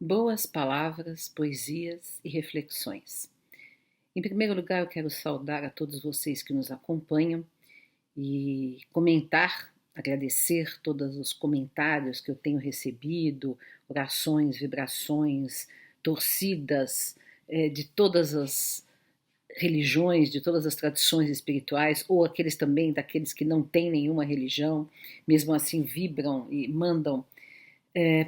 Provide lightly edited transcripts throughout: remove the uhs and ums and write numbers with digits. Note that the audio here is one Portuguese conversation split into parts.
Boas palavras, poesias e reflexões. Em primeiro lugar, eu quero saudar a todos vocês que nos acompanham e comentar, agradecer todos os comentários que eu tenho recebido, orações, vibrações, torcidas de todas as religiões, de todas as tradições espirituais, ou aqueles também daqueles que não têm nenhuma religião, mesmo assim vibram e mandam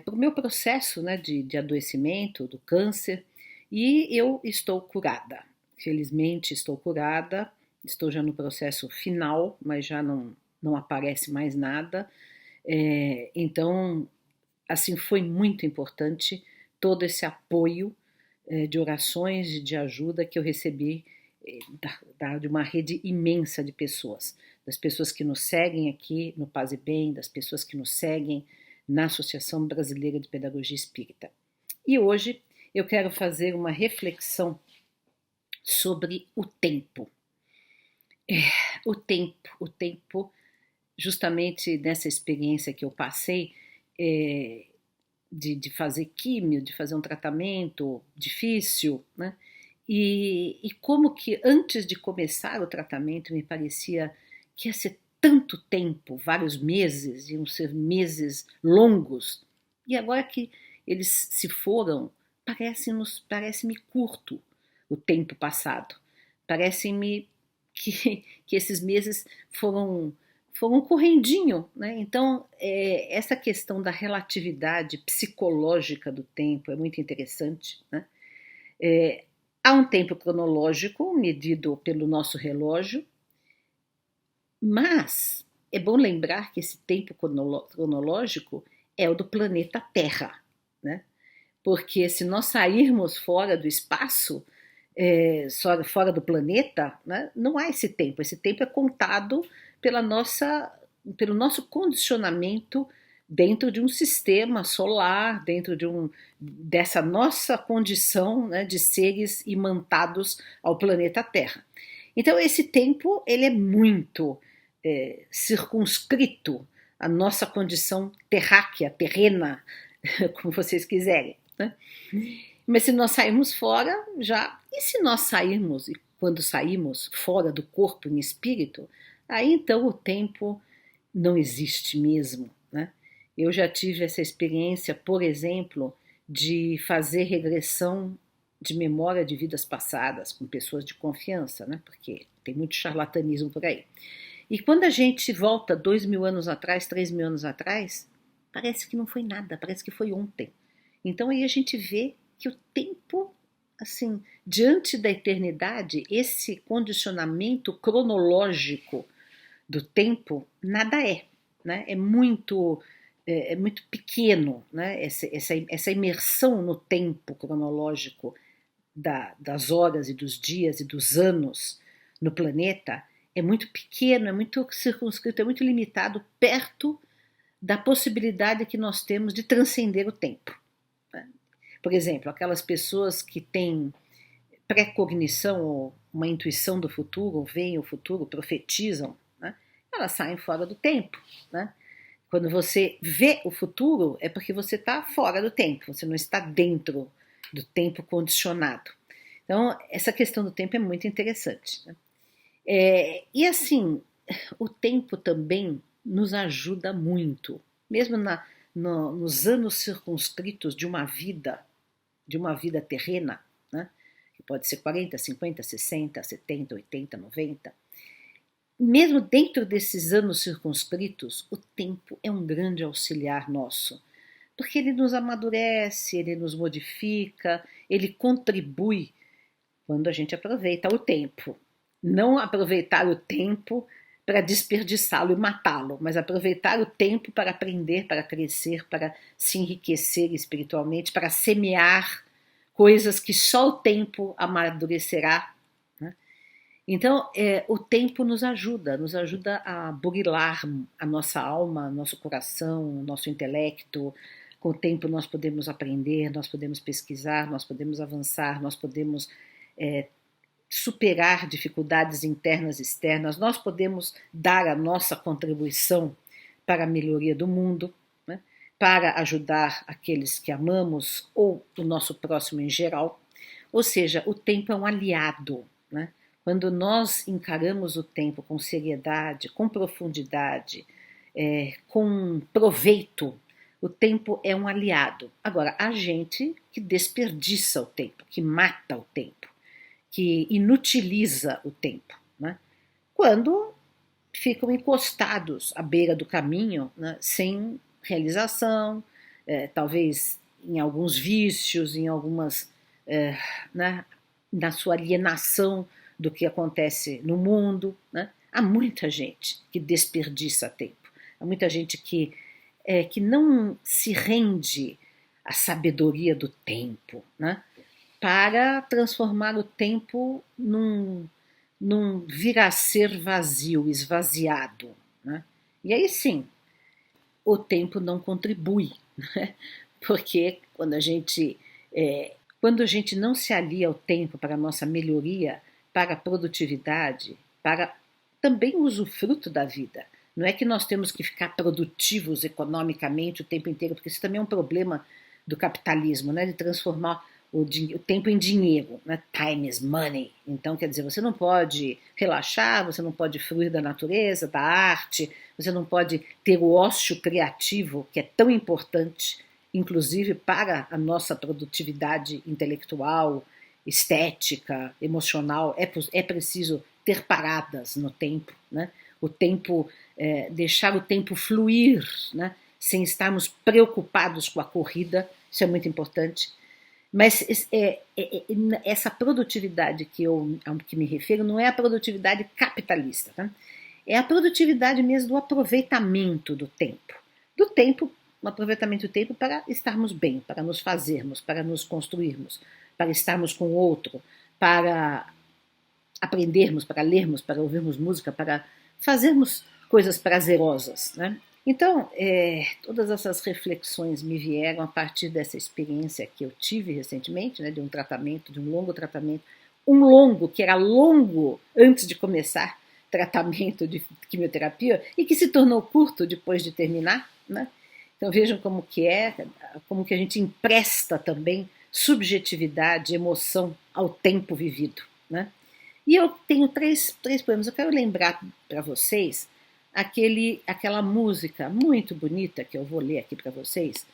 para o meu processo, né, de adoecimento, do câncer, e eu estou curada. Felizmente estou curada, estou já no processo final, mas já não aparece mais nada. Então, assim, foi muito importante todo esse apoio de orações e de ajuda que eu recebi de uma rede imensa de pessoas, das pessoas que nos seguem aqui no Paz e Bem, das pessoas que nos seguem na Associação Brasileira de Pedagogia Espírita. E hoje eu quero fazer uma reflexão sobre o tempo. O tempo, justamente nessa experiência que eu passei, de fazer químio, de fazer um tratamento difícil, né? E como que antes de começar o tratamento me parecia que ia ser tanto tempo, vários meses, iam ser meses longos, e agora que eles se foram, parece-me curto o tempo passado. Parece-me que esses meses foram correndinho, né? Então, essa questão da relatividade psicológica do tempo é muito interessante, né? Há um tempo cronológico medido pelo nosso relógio, mas é bom lembrar que esse tempo cronológico é o do planeta Terra, né? Porque se nós sairmos fora do espaço, fora do planeta, né, não há esse tempo. Esse tempo é contado pelo nosso condicionamento dentro de um sistema solar, dentro dessa nossa condição, né, de seres imantados ao planeta Terra. Então esse tempo ele é muito circunscrito à nossa condição terráquea, terrena, como vocês quiserem, né? Mas se nós sairmos fora, já. E se nós sairmos, e quando saímos fora do corpo em espírito, aí então o tempo não existe mesmo, né? Eu já tive essa experiência, por exemplo, de fazer regressão de memória de vidas passadas com pessoas de confiança, né? Porque tem muito charlatanismo por aí. E quando a gente volta 2.000 anos atrás, 3.000 anos atrás, parece que não foi nada, parece que foi ontem. Então aí a gente vê que o tempo, assim, diante da eternidade, esse condicionamento cronológico do tempo nada é, né? É muito pequeno, né? Essa imersão no tempo cronológico das horas e dos dias e dos anos no planeta é muito pequeno, é muito circunscrito, é muito limitado perto da possibilidade que nós temos de transcender o tempo. Né? Por exemplo, aquelas pessoas que têm precognição ou uma intuição do futuro, ou veem o futuro, profetizam, né? Elas saem fora do tempo. Né? Quando você vê o futuro, é porque você está fora do tempo, você não está dentro do tempo condicionado. Então, essa questão do tempo é muito interessante. Né? E assim, o tempo também nos ajuda muito, mesmo nos anos circunscritos de uma vida terrena, né? Que pode ser 40, 50, 60, 70, 80, 90. Mesmo dentro desses anos circunscritos, o tempo é um grande auxiliar nosso, porque ele nos amadurece, ele nos modifica, ele contribui quando a gente aproveita o tempo. Não aproveitar o tempo para desperdiçá-lo e matá-lo, mas aproveitar o tempo para aprender, para crescer, para se enriquecer espiritualmente, para semear coisas que só o tempo amadurecerá. Né? Então, o tempo nos ajuda a burilar a nossa alma, nosso coração, nosso intelecto. Com o tempo nós podemos aprender, nós podemos pesquisar, nós podemos avançar, nós podemos superar dificuldades internas e externas, nós podemos dar a nossa contribuição para a melhoria do mundo. Né? para ajudar aqueles que amamos ou o nosso próximo em geral. Ou seja, o tempo é um aliado, né? Quando nós encaramos o tempo com seriedade, com profundidade, com proveito, o tempo é um aliado. Agora, a gente que desperdiça o tempo, que mata o tempo, que inutiliza o tempo, né? Quando ficam encostados à beira do caminho, né, sem realização, talvez em alguns vícios, em algumas, né, na sua alienação do que acontece no mundo, né? Há muita gente que desperdiça tempo, há muita gente que não se rende à sabedoria do tempo, né? Para transformar o tempo num vir a ser vazio, esvaziado, né? E aí sim, o tempo não contribui, né? Porque quando a gente não se alia ao tempo para a nossa melhoria, para a produtividade, para também o usufruto da vida. Não é que nós temos que ficar produtivos economicamente o tempo inteiro, porque isso também é um problema do capitalismo, né? De transformar o tempo em dinheiro, né? Time is money. Então, quer dizer, você não pode relaxar, você não pode fruir da natureza, da arte, você não pode ter o ócio criativo, que é tão importante, inclusive para a nossa produtividade intelectual, estética, emocional. É preciso ter paradas no tempo, né? O tempo, deixar o tempo fluir, né? Sem estarmos preocupados com a corrida, isso é muito importante. Mas essa produtividade que me refiro não é a produtividade capitalista, tá? É a produtividade mesmo do aproveitamento do tempo. Do tempo, um aproveitamento do tempo para estarmos bem, para nos fazermos, para nos construirmos, para estarmos com o outro, para aprendermos, para lermos, para ouvirmos música, para fazermos coisas prazerosas, né? Então, todas essas reflexões me vieram a partir dessa experiência que eu tive recentemente, né, de um tratamento, de um longo tratamento, que era longo antes de começar tratamento de quimioterapia e que se tornou curto depois de terminar, né? Então vejam como que a gente empresta também subjetividade, emoção ao tempo vivido, né? E eu tenho três poemas. Eu quero lembrar para vocês aquela música muito bonita que eu vou ler aqui para vocês,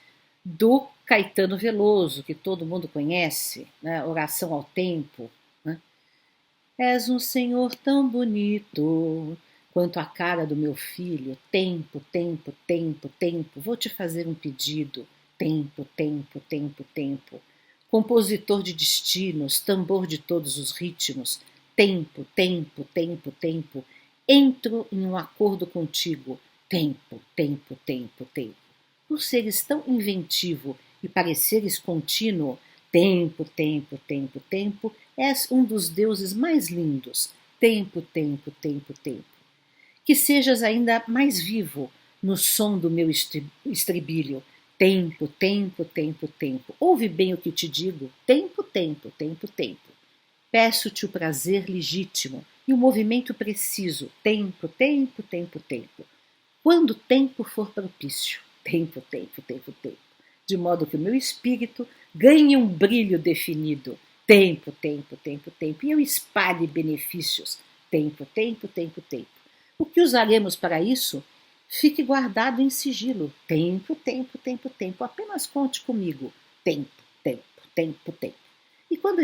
do Caetano Veloso, que todo mundo conhece, né? Oração ao Tempo. Né? És um senhor tão bonito quanto a cara do meu filho. Tempo, tempo, tempo, tempo. Vou te fazer um pedido. Tempo, tempo, tempo, tempo. Compositor de destinos, tambor de todos os ritmos. Tempo, tempo, tempo, tempo. Entro em um acordo contigo. Tempo, tempo, tempo, tempo. Por seres tão inventivo e pareceres contínuo, tempo, tempo, tempo, tempo, és um dos deuses mais lindos. Tempo, tempo, tempo, tempo. Que sejas ainda mais vivo no som do meu estribilho. Tempo, tempo, tempo, tempo. Ouve bem o que te digo. Tempo, tempo, tempo, tempo. Peço-te o prazer legítimo e o movimento preciso. Tempo, tempo, tempo, tempo. Quando o tempo for propício. Tempo, tempo, tempo, tempo. De modo que o meu espírito ganhe um brilho definido. Tempo, tempo, tempo, tempo. E eu espalhe benefícios. Tempo, tempo, tempo, tempo. O que usaremos para isso? Fique guardado em sigilo. Tempo, tempo, tempo, tempo. Apenas conte comigo. Tempo, tempo, tempo, tempo. E quando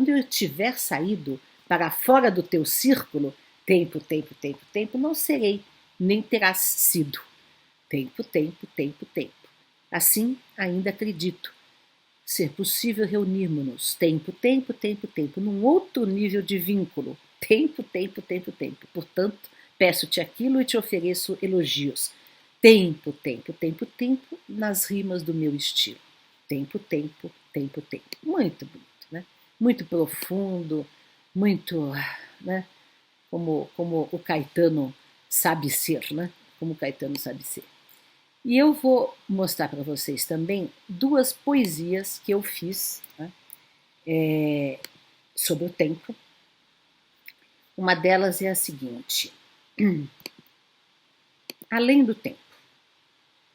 eu tiver saído para fora do teu círculo, tempo, tempo, tempo, tempo, não serei, nem terás sido. Tempo, tempo, tempo, tempo. Assim, ainda acredito ser possível reunirmos-nos, tempo, tempo, tempo, tempo, num outro nível de vínculo. Tempo, tempo, tempo, tempo. Portanto, peço-te aquilo e te ofereço elogios. Tempo, tempo, tempo, tempo, nas rimas do meu estilo. Tempo, tempo, tempo, tempo. Muito bonito, né? Muito profundo, muito, né? Como o Caetano sabe ser, né? Como o Caetano sabe ser. E eu vou mostrar para vocês também duas poesias que eu fiz, né, sobre o tempo. Uma delas é a seguinte: Além do tempo.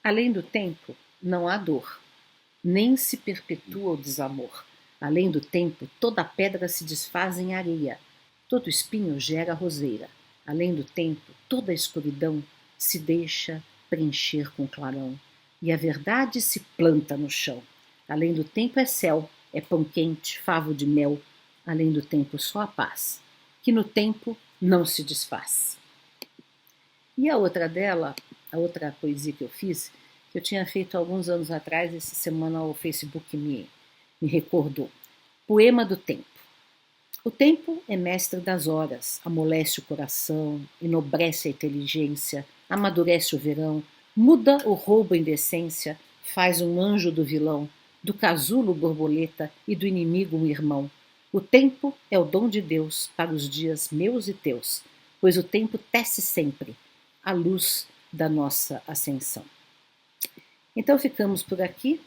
Além do tempo, não há dor, nem se perpetua o desamor. Além do tempo, toda pedra se desfaz em areia, todo espinho gera roseira. Além do tempo, toda escuridão se deixa preencher com clarão, e a verdade se planta no chão. Além do tempo é céu, é pão quente, favo de mel. Além do tempo só a paz, que no tempo não se desfaz. E a outra dela, a outra poesia que eu fiz, que eu tinha feito alguns anos atrás, essa semana o Facebook me recordou. Poema do Tempo. O tempo é mestre das horas, amolece o coração, enobrece a inteligência, amadurece o verão, muda o roubo em decência, faz um anjo do vilão, do casulo borboleta e do inimigo um irmão. O tempo é o dom de Deus para os dias meus e teus, pois o tempo tece sempre a luz da nossa ascensão. Então ficamos por aqui,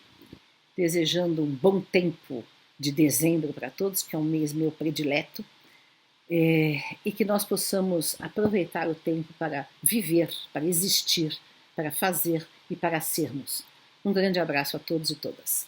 desejando um bom tempo de dezembro para todos, que é um mês meu predileto, e que nós possamos aproveitar o tempo para viver, para existir, para fazer e para sermos. Um grande abraço a todos e todas.